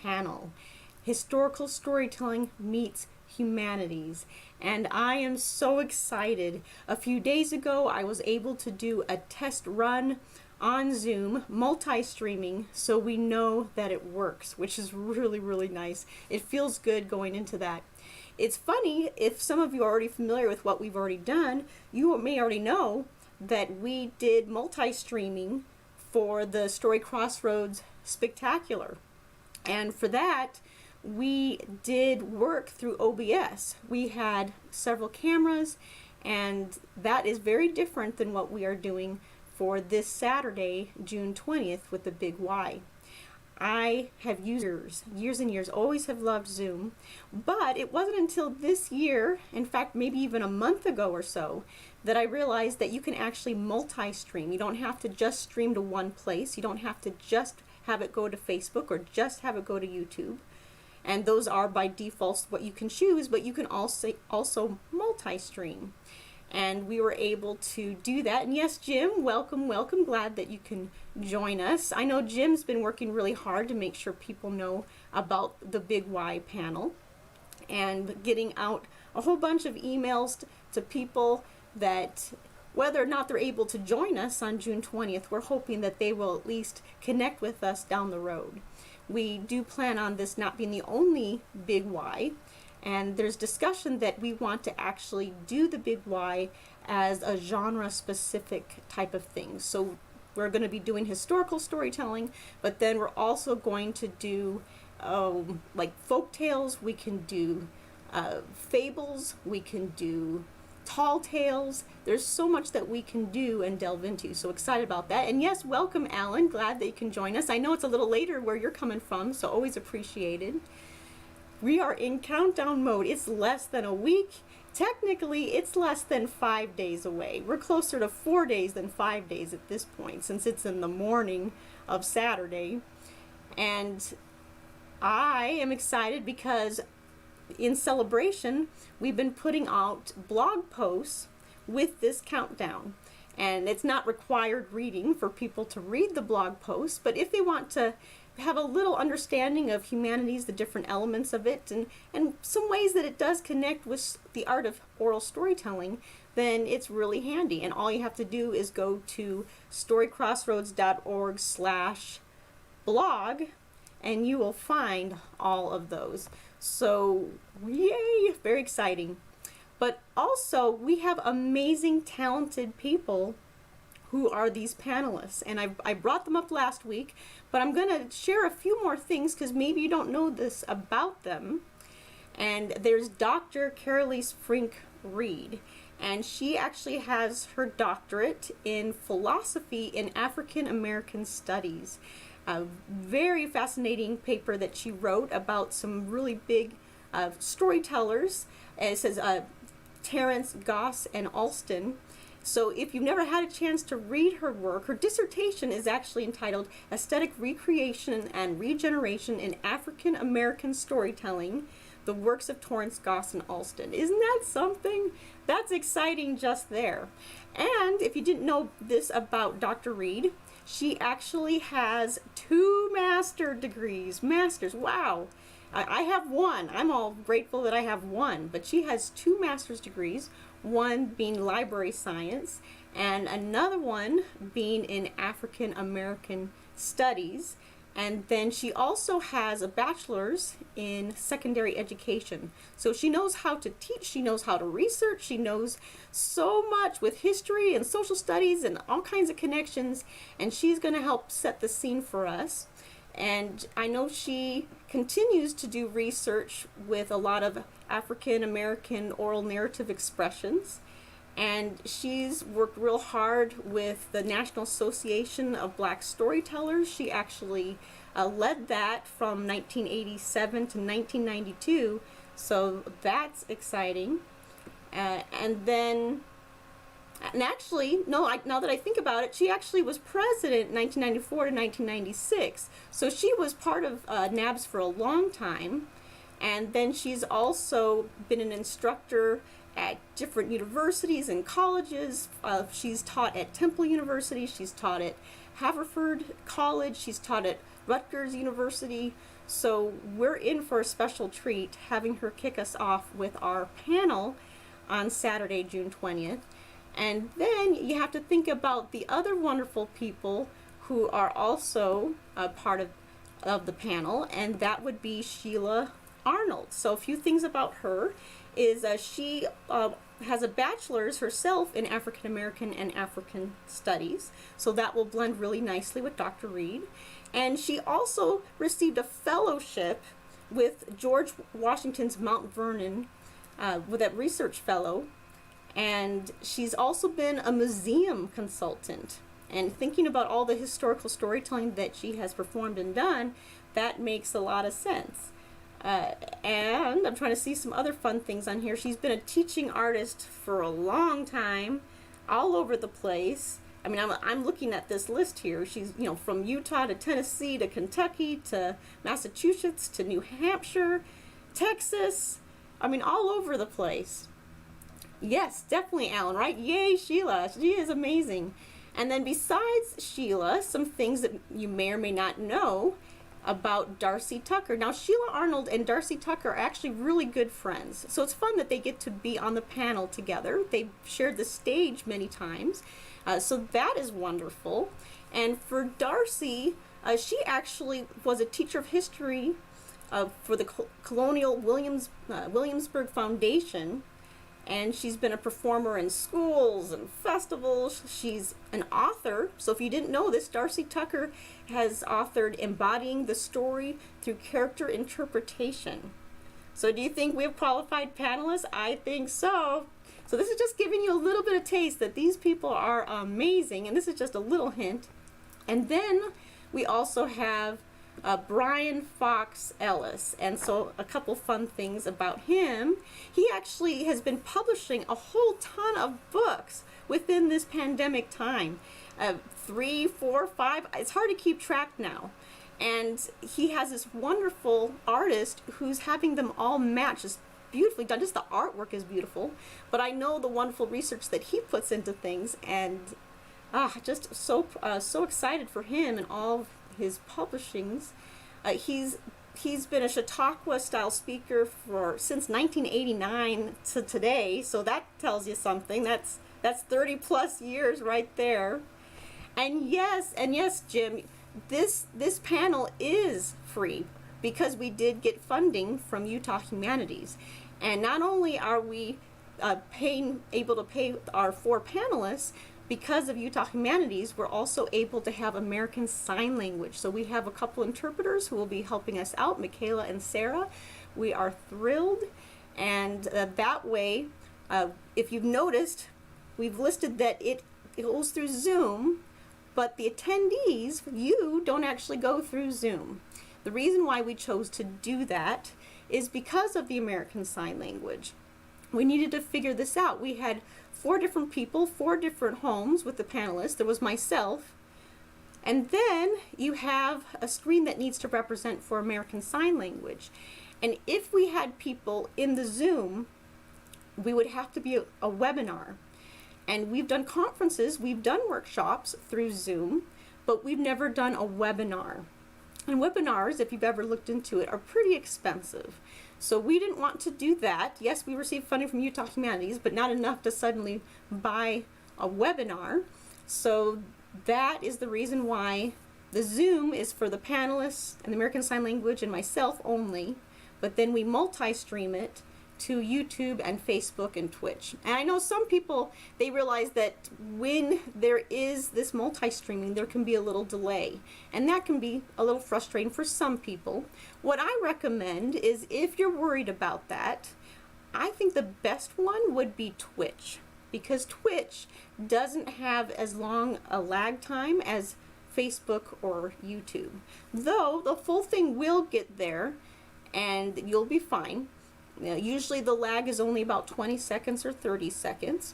panel. Historical storytelling meets humanities, and I am so excited. A few days ago I was able to do a test run on Zoom, multi-streaming, so we know that it works, which is really nice. It feels good going into that. It's funny, if some of you are already familiar with what we've already done, you may already know that we did multi-streaming for the Story Crossroads Spectacular. And for that, we did work through OBS. We had several cameras, and that is very different than what we are doing for this Saturday, June 20th, with the Big Y. I have used years and years, always have loved Zoom, but it wasn't until this year, in fact maybe even a month ago or so, that I realized that you can actually multi-stream. You don't have to just stream to one place. You don't have to just have it go to Facebook or just have it go to YouTube. And those are by default what you can choose, but you can also multi-stream. And we were able to do that. And yes, Jim, welcome. Glad that you can join us. I know Jim's been working really hard to make sure people know about the Big Y panel and getting out a whole bunch of emails to people that, whether or not they're able to join us on June 20th, we're hoping that they will at least connect with us down the road. We do plan on this not being the only Big Y, and there's discussion that we want to actually do the Big Y as a genre-specific type of thing. So we're going to be doing historical storytelling, but then we're also going to do like folk tales, we can do fables, we can do tall tales. There's so much that we can do and delve into, so excited about that. And yes, welcome Alan, glad that you can join us. I know it's a little later where you're coming from, so always appreciated. We are in countdown mode. It's less than a week. Technically it's less than 5 days away. We're closer to 4 days than 5 days at this point, since it's in the morning of Saturday. And I am excited because in celebration, we've been putting out blog posts with this countdown. And it's not required reading for people to read the blog posts, but if they want to have a little understanding of humanities, the different elements of it, and some ways that it does connect with the art of oral storytelling, then it's really handy. And all you have to do is go to storycrossroads.org/blog, and you will find all of those. So yay, very exciting. But also we have amazing talented people who are these panelists, and I brought them up last week, but I'm going to share a few more things because maybe you don't know this about them. And there's Dr. Carolise Frink Reed, and she actually has her doctorate in philosophy in African American studies. A very fascinating paper that she wrote about some really big storytellers. And it says Terence, Goss, and Alston. So if you've never had a chance to read her work, her dissertation is actually entitled Aesthetic Recreation and Regeneration in African American Storytelling, the Works of Terence, Goss, and Alston. Isn't that something? That's exciting just there. And if you didn't know this about Dr. Reed, she actually has 2 master degrees. Masters, wow. I have one. I'm all grateful that I have one, but she has 2 master's degrees, one being library science and another one being in African American studies. And then she also has a bachelor's in secondary education. So she knows how to teach, she knows how to research, she knows so much with history and social studies and all kinds of connections, and she's going to help set the scene for us. And I know she continues to do research with a lot of African American oral narrative expressions. And she's worked real hard with the National Association of Black Storytellers. She actually led that from 1987 to 1992. So that's exciting. And actually, no, now that I think about it, she actually was president 1994 to 1996. So she was part of NABS for a long time. And then she's also been an instructor at different universities and colleges. She's taught at Temple University, she's taught at Haverford College, she's taught at Rutgers University. So we're in for a special treat having her kick us off with our panel on Saturday, June 20th. And then you have to think about the other wonderful people who are also a part of the panel, and that would be Sheila Arnold. So a few things about her is she has a bachelor's herself in African American and African Studies, so that will blend really nicely with Dr. Reed. And she also received a fellowship with George Washington's Mount Vernon with a research fellow, and she's also been a museum consultant. And thinking about all the historical storytelling that she has performed and done, that makes a lot of sense. And I'm trying to see some other fun things on here. She's been a teaching artist for a long time, all over the place. I mean, I'm looking at this list here. She's, you know, from Utah to Tennessee to Kentucky to Massachusetts to New Hampshire, Texas. I mean, all over the place. Yes, definitely, Alan, right? Yay, Sheila. She is amazing. And then besides Sheila, some things that you may or may not know about Darci Tucker. Now, Sheila Arnold and Darci Tucker are actually really good friends. So it's fun that they get to be on the panel together. They've shared the stage many times. So that is wonderful. And for Darci, she actually was a teacher of history for the Colonial Williamsburg Foundation. And she's been a performer in schools and festivals. She's an author. So if you didn't know this, Darci Tucker has authored Embodying the Story Through Character Interpretation. So do you think we have qualified panelists? I think so. So this is just giving you a little bit of taste that these people are amazing. And this is just a little hint. And then we also have Brian Fox Ellis, and so a couple fun things about him. He actually has been publishing a whole ton of books within this pandemic time. 3, 4, 5, it's hard to keep track now. And he has this wonderful artist who's having them all match just beautifully done. Just the artwork is beautiful, but I know the wonderful research that he puts into things, and just so excited for him and all his publishings. He's been a Chautauqua style speaker since 1989 to today, so that tells you something. That's 30 plus years right there. And yes, Jim, this panel is free because we did get funding from Utah Humanities. And not only are we able to pay our 4 panelists, because of Utah Humanities, we're also able to have American Sign Language. So we have a couple interpreters who will be helping us out, Michaela and Sarah. We are thrilled. And that way, if you've noticed, we've listed that it goes through Zoom, but the attendees, you don't actually go through Zoom. The reason why we chose to do that is because of the American Sign Language. We needed to figure this out. We had 4 different people, 4 different homes with the panelists. There was myself. And then you have a screen that needs to represent for American Sign Language. And if we had people in the Zoom, we would have to be a webinar. And we've done conferences, we've done workshops through Zoom, but we've never done a webinar. And webinars, if you've ever looked into it, are pretty expensive. So we didn't want to do that. Yes, we received funding from Utah Humanities, but not enough to suddenly buy a webinar. So that is the reason why the Zoom is for the panelists and the American Sign Language and myself only, but then we multi-stream it to YouTube and Facebook and Twitch. And I know some people, they realize that when there is this multi-streaming, there can be a little delay. And that can be a little frustrating for some people. What I recommend is, if you're worried about that, I think the best one would be Twitch. Because Twitch doesn't have as long a lag time as Facebook or YouTube. Though the full thing will get there and you'll be fine. Now, usually the lag is only about 20 seconds or 30 seconds.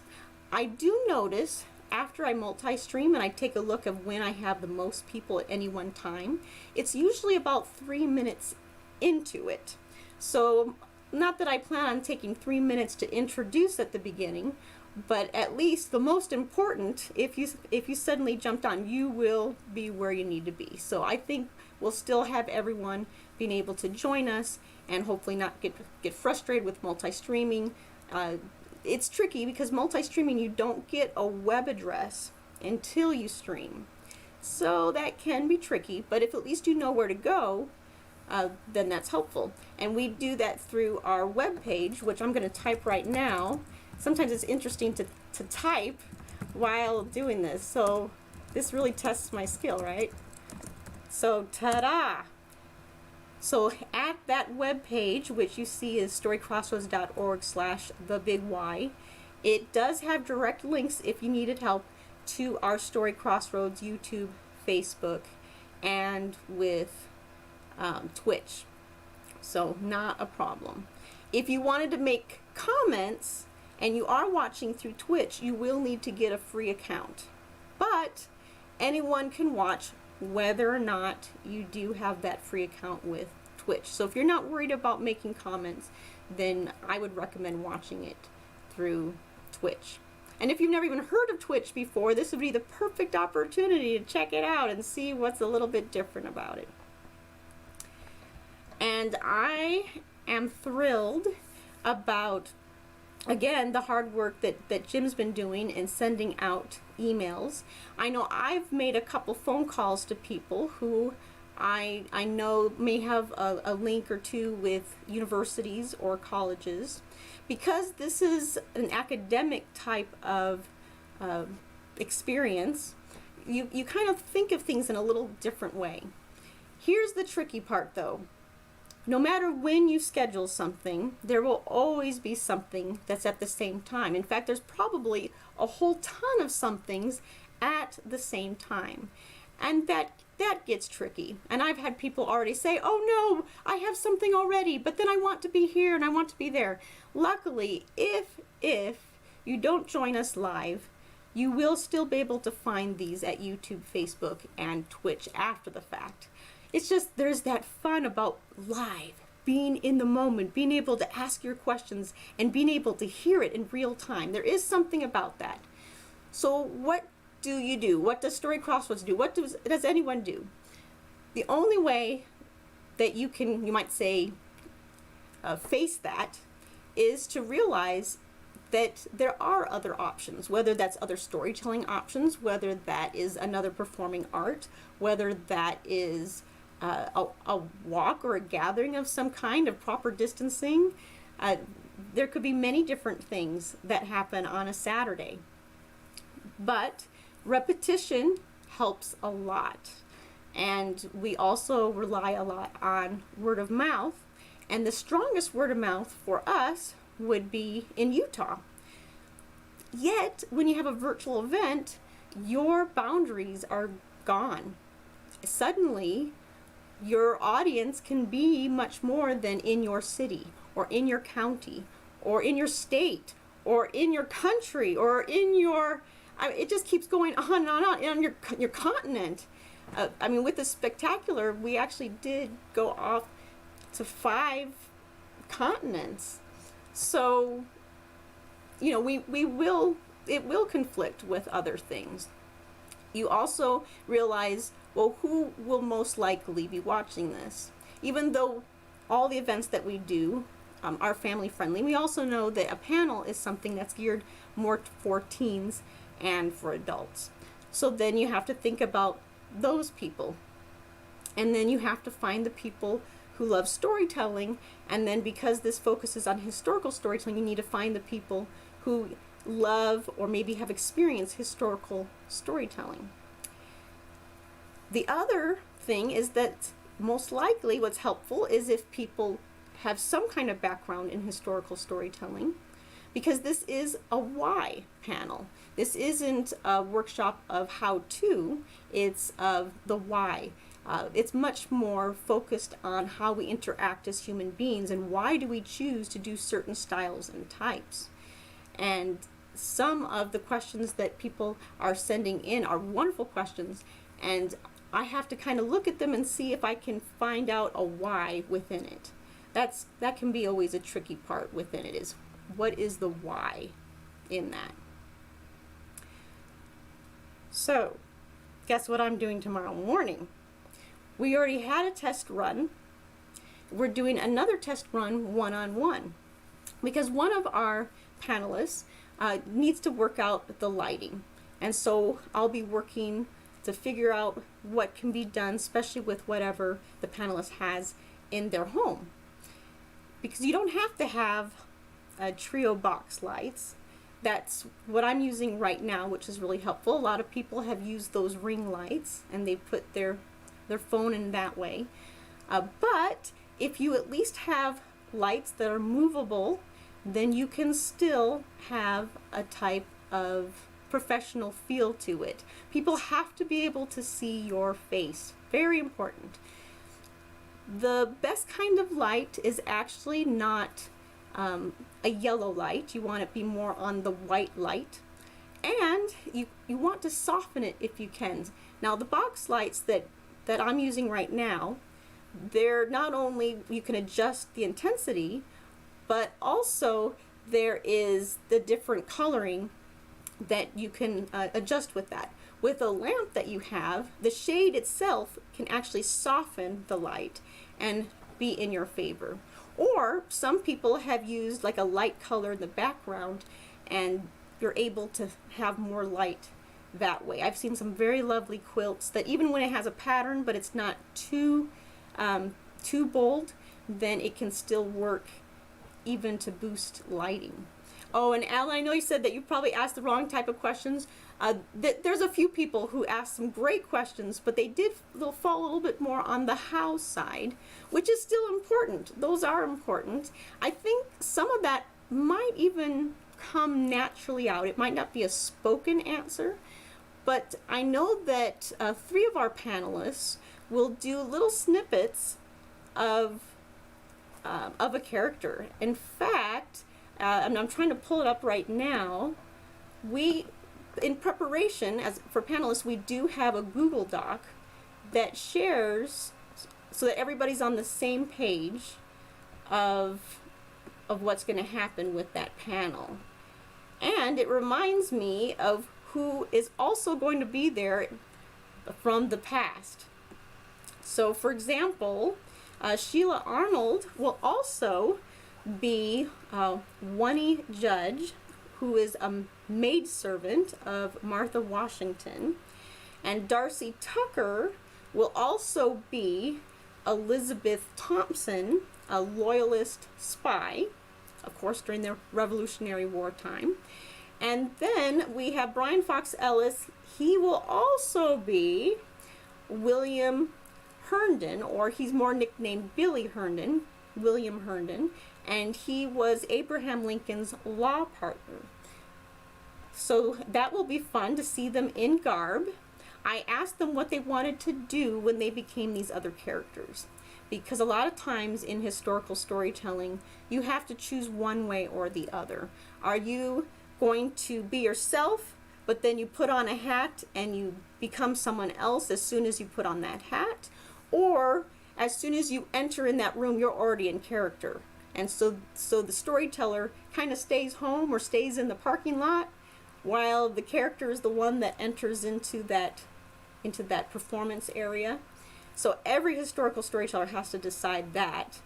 I do notice after I multi-stream and I take a look of when I have the most people at any one time, it's usually about 3 minutes into it. So not that I plan on taking 3 minutes to introduce at the beginning, but at least the most important, if you suddenly jumped on, you will be where you need to be. So I think we'll still have everyone being able to join us and hopefully not get frustrated with multi-streaming. It's tricky because multi-streaming, you don't get a web address until you stream. So that can be tricky, but if at least you know where to go, then that's helpful. And we do that through our web page, which I'm going to type right now. Sometimes it's interesting to type while doing this. So this really tests my skill, right? So ta-da! So at that web page, which you see is storycrossroads.org/thebigwhy, it does have direct links if you needed help to our Story Crossroads YouTube, Facebook, and with Twitch. So not a problem. If you wanted to make comments and you are watching through Twitch, you will need to get a free account. But anyone can watch whether or not you do have that free account with Twitch. So if you're not worried about making comments, then I would recommend watching it through Twitch. And if you've never even heard of Twitch before, this would be the perfect opportunity to check it out and see what's a little bit different about it. And I am thrilled about, again, the hard work that Jim's been doing in sending out emails. I know I've made a couple phone calls to people who I know may have a link or two with universities or colleges. Because this is an academic type of experience, you kind of think of things in a little different way. Here's the tricky part though. No matter when you schedule something, there will always be something that's at the same time. In fact, there's probably a whole ton of somethings at the same time. And that gets tricky. And I've had people already say, oh no, I have something already, but then I want to be here and I want to be there. Luckily, if you don't join us live, you will still be able to find these at YouTube, Facebook, and Twitch after the fact. It's just there's that fun about live, being in the moment, being able to ask your questions and being able to hear it in real time. There is something about that. So what do you do? What does Story Crossroads do? What does anyone do? The only way that you might say, face that is to realize that there are other options, whether that's other storytelling options, whether that is another performing art, whether that is a walk or a gathering of some kind of proper distancing. There could be many different things that happen on a Saturday. But repetition helps a lot. And we also rely a lot on word of mouth. And the strongest word of mouth for us would be in Utah. Yet, when you have a virtual event, your boundaries are gone. Suddenly, your audience can be much more than in your city, or in your county, or in your state, or in your country, or in your... it just keeps going on and on your continent. With the Spectacular, we actually did go off to 5 continents. So, it will conflict with other things. You also realize, well, who will most likely be watching this? Even though all the events that we do are family friendly, we also know that a panel is something that's geared more for teens and for adults. So then you have to think about those people. And then you have to find the people who love storytelling. And then because this focuses on historical storytelling, you need to find the people who love or maybe have experienced historical storytelling. The other thing is that most likely what's helpful is if people have some kind of background in historical storytelling, because this is a why panel. This isn't a workshop of how-to, it's of the why. It's much more focused on how we interact as human beings and why do we choose to do certain styles and types. And some of the questions that people are sending in are wonderful questions, and I have to kind of look at them and see if I can find out a why within it. That can be always a tricky part within it, is what is the why in that. So, guess what I'm doing tomorrow morning? We already had a test run. We're doing another test run one-on-one because one of our panelists needs to work out the lighting. And so I'll be working to figure out what can be done, especially with whatever the panelist has in their home. Because you don't have to have trio box lights. That's what I'm using right now, which is really helpful. A lot of people have used those ring lights and they put their phone in that way. But if you at least have lights that are movable, then you can still have a type of professional feel to it. People have to be able to see your face. Very important. The best kind of light is actually not a yellow light. You want it to be more on the white light. And you want to soften it if you can. Now the box lights that I'm using right now, they're not only, you can adjust the intensity, but also there is the different coloring that you can adjust with that. With a lamp that you have, the shade itself can actually soften the light and be in your favor. Or some people have used like a light color in the background and you're able to have more light that way. I've seen some very lovely quilts that even when it has a pattern but it's not too bold, then it can still work even to boost lighting. Oh, and Al, I know you said that you probably asked the wrong type of questions. There's a few people who asked some great questions, but they'll fall a little bit more on the how side, which is still important. Those are important. I think some of that might even come naturally out. It might not be a spoken answer, but I know that 3 of our panelists will do little snippets of a character. In fact, and I'm trying to pull it up right now, in preparation for panelists, we do have a Google Doc that shares so that everybody's on the same page of what's going to happen with that panel. And it reminds me of who is also going to be there from the past. So for example, Sheila Arnold will also be Oney Judge, who is a maidservant of Martha Washington. And Darci Tucker will also be Elizabeth Thompson, a loyalist spy, of course during the Revolutionary War time. And then we have Brian Fox Ellis. He will also be William Herndon, or he's more nicknamed Billy Herndon, William Herndon, and he was Abraham Lincoln's law partner. So that will be fun to see them in garb. I asked them what they wanted to do when they became these other characters, because a lot of times in historical storytelling you have to choose one way or the other. Are you going to be yourself, but then you put on a hat and you become someone else as soon as you put on that hat? Or as soon as you enter in that room, you're already in character? And so the storyteller kind of stays home or stays in the parking lot, while the character is the one that enters into that performance area. So every historical storyteller has to decide that.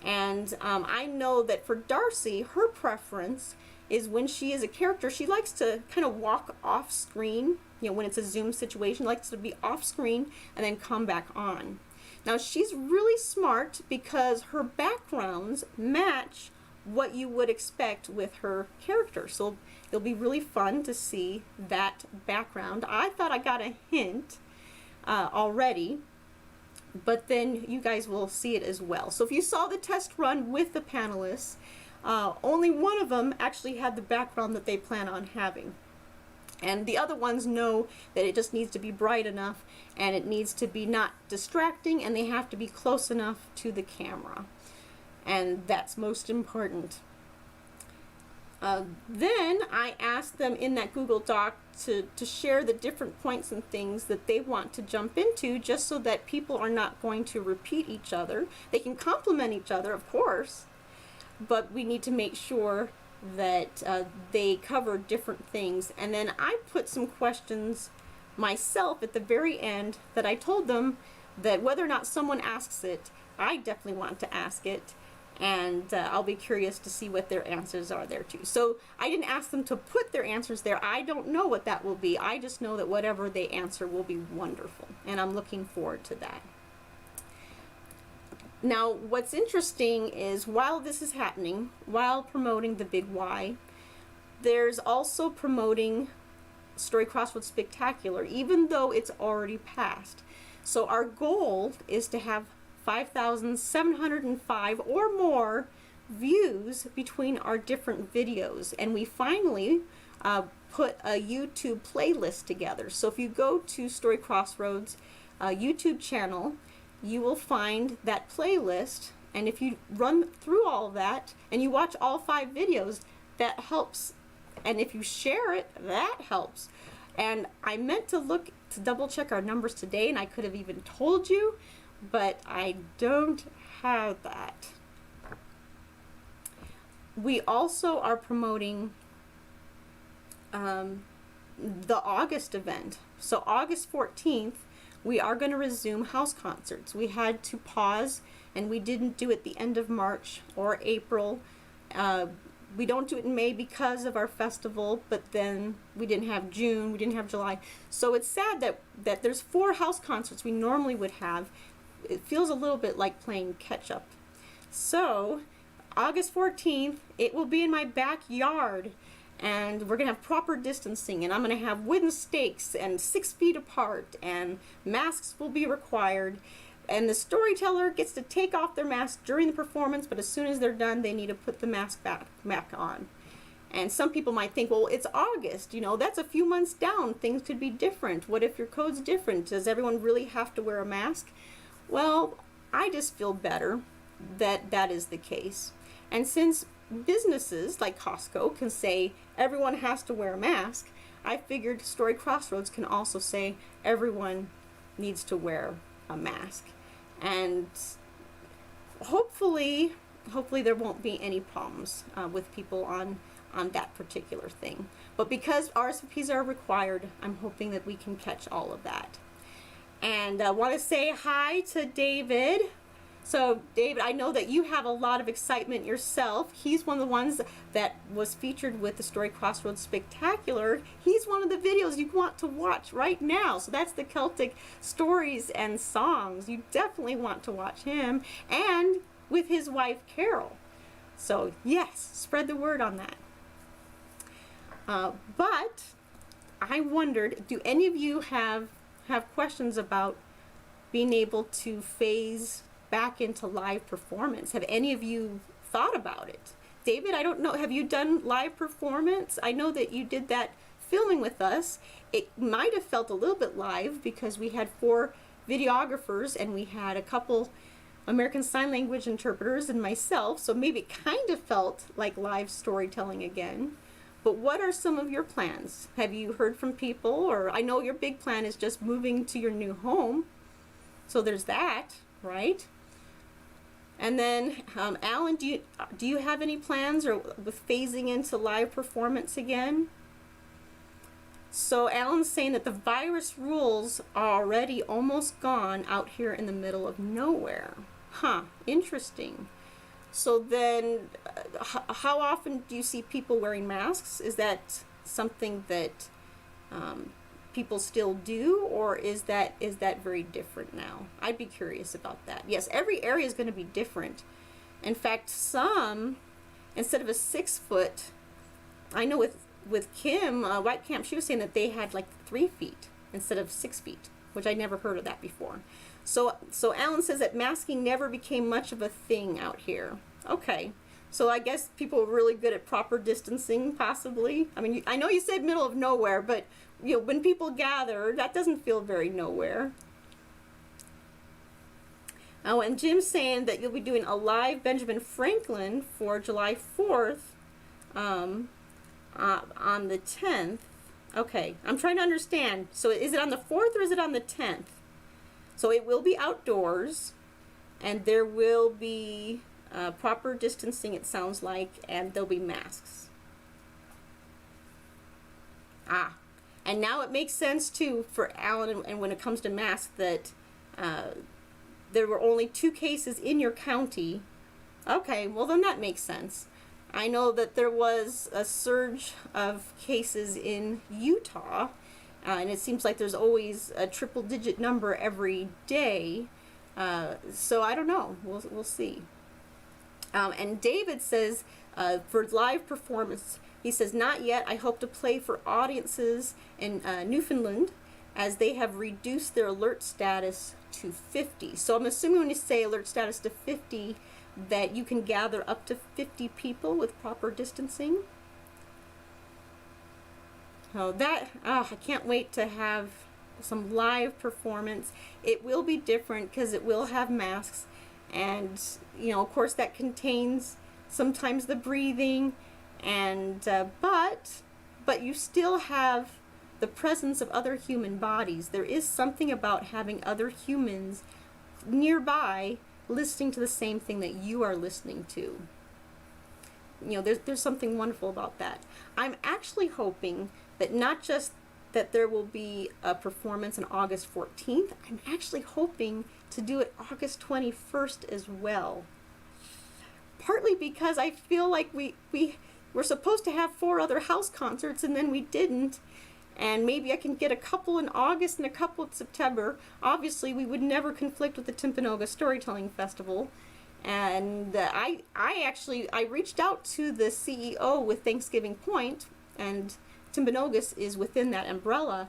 And I know that for Darci, her preference is when she is a character, she likes to kind of walk off screen. You know, when it's a Zoom situation, likes to be off screen and then come back on. Now she's really smart because her backgrounds match what you would expect with her character. So it'll be really fun to see that background. I thought I got a hint already, but then you guys will see it as well. So if you saw the test run with the panelists, only one of them actually had the background that they plan on having. And the other ones know that it just needs to be bright enough and it needs to be not distracting, and they have to be close enough to the camera. And that's most important. Then I asked them in that Google Doc to share the different points and things that they want to jump into, just so that people are not going to repeat each other. They can complement each other, of course, but we need to make sure that they cover different things. And then I put some questions myself at the very end that I told them that whether or not someone asks it, I definitely want to ask it, and I'll be curious to see what their answers are there too. So I didn't ask them to put their answers there. I don't know what that will be. I just know that whatever they answer will be wonderful, and I'm looking forward to that. Now, what's interesting is while this is happening, while promoting the Big Y, there's also promoting Story Crossroads Spectacular, even though it's already passed. So our goal is to have 5,705 or more views between our different videos, and we finally put a YouTube playlist together. So if you go to Story Crossroads YouTube channel, you will find that playlist, and if you run through all of that and you watch all 5 videos, that helps, and if you share it, that helps. And I meant to look to double check our numbers today, and I could have even told you, but I don't have that. We also are promoting the August event. So August 14th, we are going to resume house concerts. We had to pause, and we didn't do it the end of March or April. We don't do it in May because of our festival, but then we didn't have June, we didn't have July. So it's sad that there's 4 house concerts we normally would have. It feels a little bit like playing catch up. So August 14th, it will be in my backyard, and we're gonna have proper distancing, and I'm gonna have wooden stakes and 6 feet apart, and masks will be required, and the storyteller gets to take off their mask during the performance, but as soon as they're done, they need to put the mask back on. And some people might think, well, it's August, you know, that's a few months down, things could be different. What if your code's different? Does everyone really have to wear a mask? Well, I just feel better that that is the case. And since businesses like Costco can say everyone has to wear a mask, I figured Story Crossroads can also say everyone needs to wear a mask. And hopefully there won't be any problems with people on that particular thing. But because RSVPs are required, I'm hoping that we can catch all of that. And I want to say hi to David. So David, I know that you have a lot of excitement yourself. He's one of the ones that was featured with the Story Crossroads Spectacular. He's one of the videos you want to watch right now. So that's the Celtic Stories and Songs. You definitely want to watch him, and with his wife Carol. So yes, spread the word on that. But I wondered, do any of you have questions about being able to phase back into live performance? Have any of you thought about it? David, I don't know, have you done live performance? I know that you did that filming with us. It might have felt a little bit live because we had 4 videographers and we had a couple American Sign Language interpreters and myself, so maybe it kind of felt like live storytelling again. But what are some of your plans? Have you heard from people? Or I know your big plan is just moving to your new home, so there's that, right? And then, Alan, do you have any plans or with phasing into live performance again? So Alan's saying that the virus rules are already almost gone out here in the middle of nowhere. Huh, interesting. So then, how often do you see people wearing masks? Is that something that people still do, or is that very different now? I'd be curious about that. Yes, every area is going to be different. In fact, some, instead of a 6 foot, I know with Kim Whitecamp, she was saying that they had like 3 feet instead of 6 feet, which I never heard of that before. So Alan says that masking never became much of a thing out here. Okay. So I guess people are really good at proper distancing, possibly. I mean, I know you said middle of nowhere, but you know, when people gather, that doesn't feel very nowhere. Oh, and Jim's saying that you'll be doing a live Benjamin Franklin for July 4th on the 10th. Okay, I'm trying to understand. So is it on the 4th or is it on the 10th? So it will be outdoors, and there will be proper distancing, it sounds like, and there'll be masks. And now it makes sense too for Alan, and when it comes to masks, that There were only 2 cases in your county. Okay, well then that makes sense. I know that there was a surge of cases in Utah, and it seems like there's always a triple-digit number every day. So I don't know. We'll see. And David says, for live performance, he says, not yet. I hope to play for audiences in Newfoundland, as they have reduced their alert status to 50. So I'm assuming when you say alert status to 50, that you can gather up to 50 people with proper distancing. So that, I can't wait to have some live performance. It will be different because it will have masks, and you know, of course, that contains sometimes the breathing, and but you still have the presence of other human bodies. There is something about having other humans nearby listening to the same thing that you are listening to. You know, there's something wonderful about that. I'm actually hoping that not just that there will be a performance on August 14th, I'm actually hoping to do it August 21st as well. Partly because I feel like we were supposed to have 4 other house concerts and then we didn't. And maybe I can get a couple in August and a couple in September. Obviously, we would never conflict with the Timpanogos Storytelling Festival. And I reached out to the CEO with Thanksgiving Point, and Timpanogos is within that umbrella.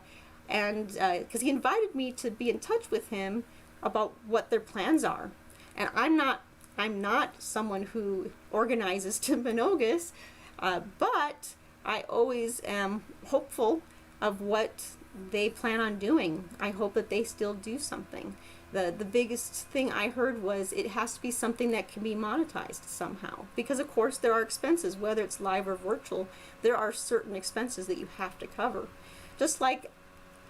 And because he invited me to be in touch with him about what their plans are. And I'm not someone who organizes Timpanogos, but I always am hopeful of what they plan on doing. I hope that they still do something. The biggest thing I heard was it has to be something that can be monetized somehow. Because of course there are expenses, whether it's live or virtual, there are certain expenses that you have to cover. Just like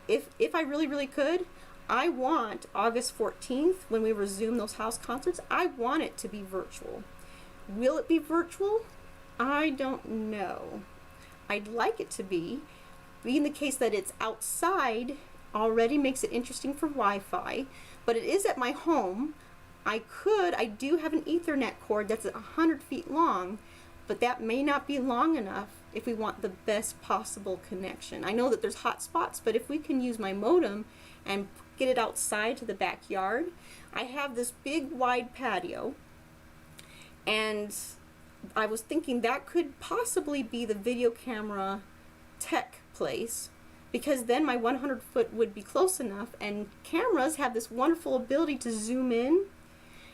if I really, really could, I want August 14th, when we resume those house concerts, I want it to be virtual. Will it be virtual? I don't know. I'd like it to be. Being the case that it's outside already makes it interesting for Wi-Fi, but it is at my home. I do have an Ethernet cord that's 100 feet long, but that may not be long enough if we want the best possible connection. I know that there's hot spots, but if we can use my modem and get it outside to the backyard, I have this big wide patio, and I was thinking that could possibly be the video camera tech place, because then my 100 foot would be close enough, and cameras have this wonderful ability to zoom in,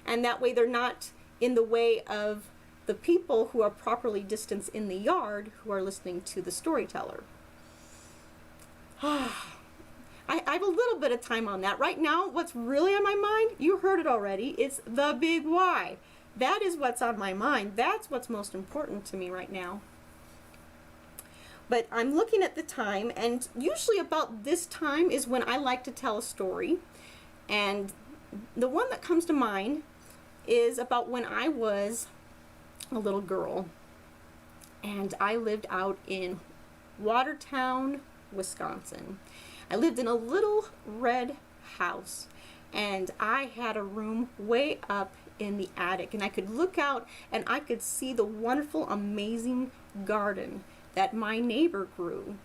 and that way they're not in the way of the people who are properly distanced in the yard who are listening to the storyteller. I have a little bit of time on that. Right now, what's really on my mind, you heard it already, it's the big why. That is what's on my mind. That's what's most important to me right now. But I'm looking at the time, and usually about this time is when I like to tell a story. And the one that comes to mind is about when I was a little girl, and I lived out in Watertown, Wisconsin. I lived in a little red house, and I had a room way up in the attic, and I could look out and I could see the wonderful, amazing garden that my neighbor grew.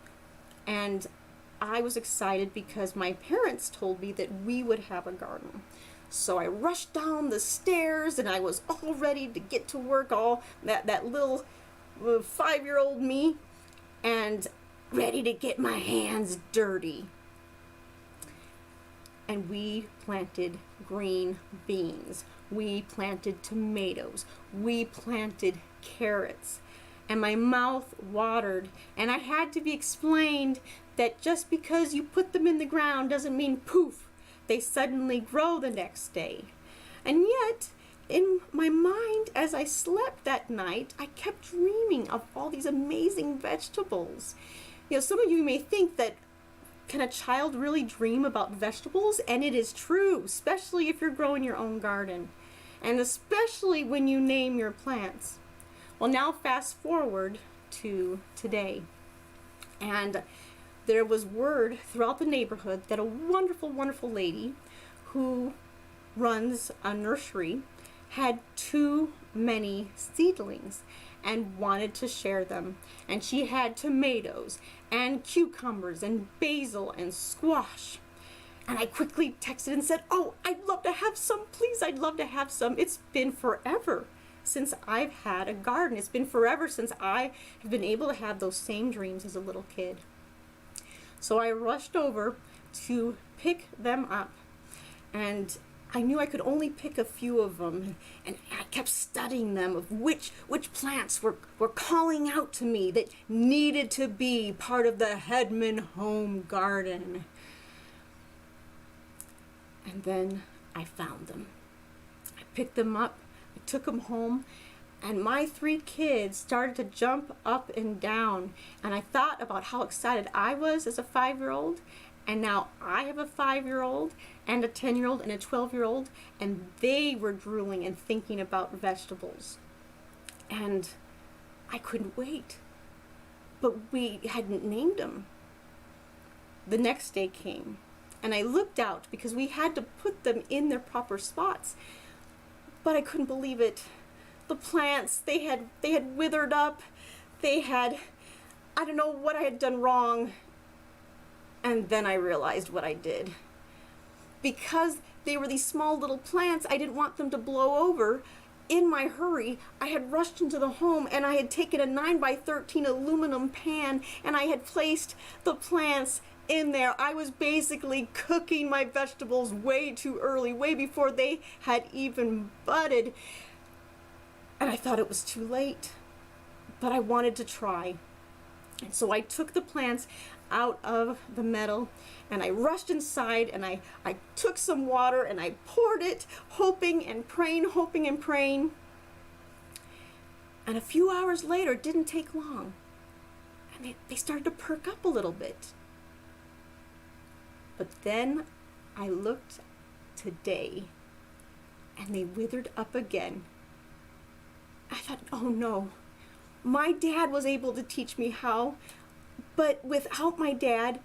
And I was excited because my parents told me that we would have a garden. So I rushed down the stairs, and I was all ready to get to work, all that little 5-year-old me, and ready to get my hands dirty. And we planted green beans. We planted tomatoes. We planted carrots. And my mouth watered, and I had to be explained that just because you put them in the ground doesn't mean poof, they suddenly grow the next day. And yet, in my mind, as I slept that night, I kept dreaming of all these amazing vegetables. You know, some of you may think that, can a child really dream about vegetables? And it is true, especially if you're growing your own garden, and especially when you name your plants. Well, now fast forward to today, and there was word throughout the neighborhood that a wonderful, wonderful lady who runs a nursery, had too many seedlings and wanted to share them. And she had tomatoes and cucumbers and basil and squash. And I quickly texted and said, "Oh, I'd love to have some, please. I'd love to have some." It's been forever since I've had a garden. It's been forever since I have been able to have those same dreams as a little kid. So I rushed over to pick them up, and I knew I could only pick a few of them, and I kept studying them of which plants were calling out to me that needed to be part of the Hedman home garden. And then I found them. I picked them up, I took them home, and my 3 kids started to jump up and down. And I thought about how excited I was as a 5-year-old, and now I have a 5-year-old and a 10-year-old and a 12-year-old, and they were drooling and thinking about vegetables. And I couldn't wait. But we hadn't named them. The next day came, and I looked out because we had to put them in their proper spots. But I couldn't believe it. The plants, they had withered up. I don't know what I had done wrong. And then I realized what I did. Because they were these small little plants, I didn't want them to blow over. In my hurry, I had rushed into the home, and I had taken a 9x13 aluminum pan, and I had placed the plants in there. I was basically cooking my vegetables way too early, way before they had even budded. And I thought it was too late, but I wanted to try. And so I took the plants out of the metal, and I rushed inside, and I took some water and I poured it, hoping and praying. And a few hours later, it didn't take long, and they started to perk up a little bit. But then I looked today, and they withered up again. I thought, oh no, my dad was able to teach me how, but without my dad,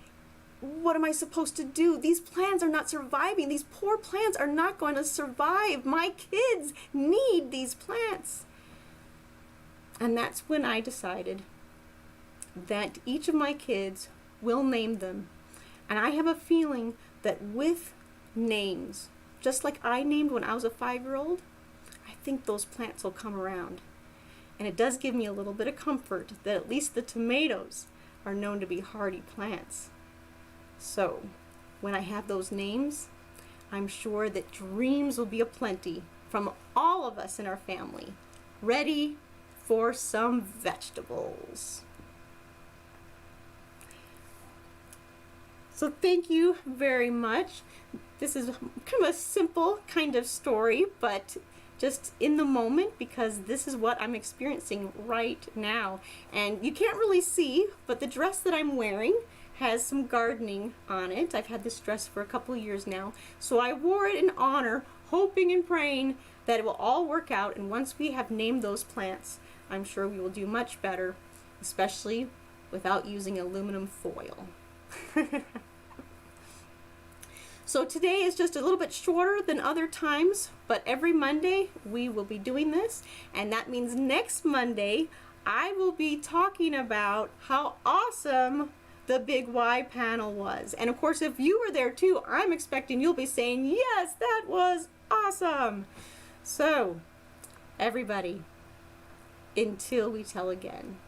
what am I supposed to do? These plants are not surviving. These poor plants are not going to survive. My kids need these plants. And that's when I decided that each of my kids will name them. And I have a feeling that with names, just like I named when I was a 5-year-old, I think those plants will come around. And it does give me a little bit of comfort that at least the tomatoes are known to be hardy plants. So, when I have those names, I'm sure that dreams will be aplenty from all of us in our family, ready for some vegetables. So thank you very much. This is kind of a simple kind of story, but just in the moment, because this is what I'm experiencing right now. And you can't really see, but the dress that I'm wearing has some gardening on it. I've had this dress for a couple of years now, so I wore it in honor, hoping and praying that it will all work out. And once we have named those plants, I'm sure we will do much better, especially without using aluminum foil. So today is just a little bit shorter than other times, but every Monday we will be doing this, and that means next Monday I will be talking about how awesome the Big Y panel was. And of course, if you were there too, I'm expecting you'll be saying, yes, that was awesome. So, everybody, until we tell again.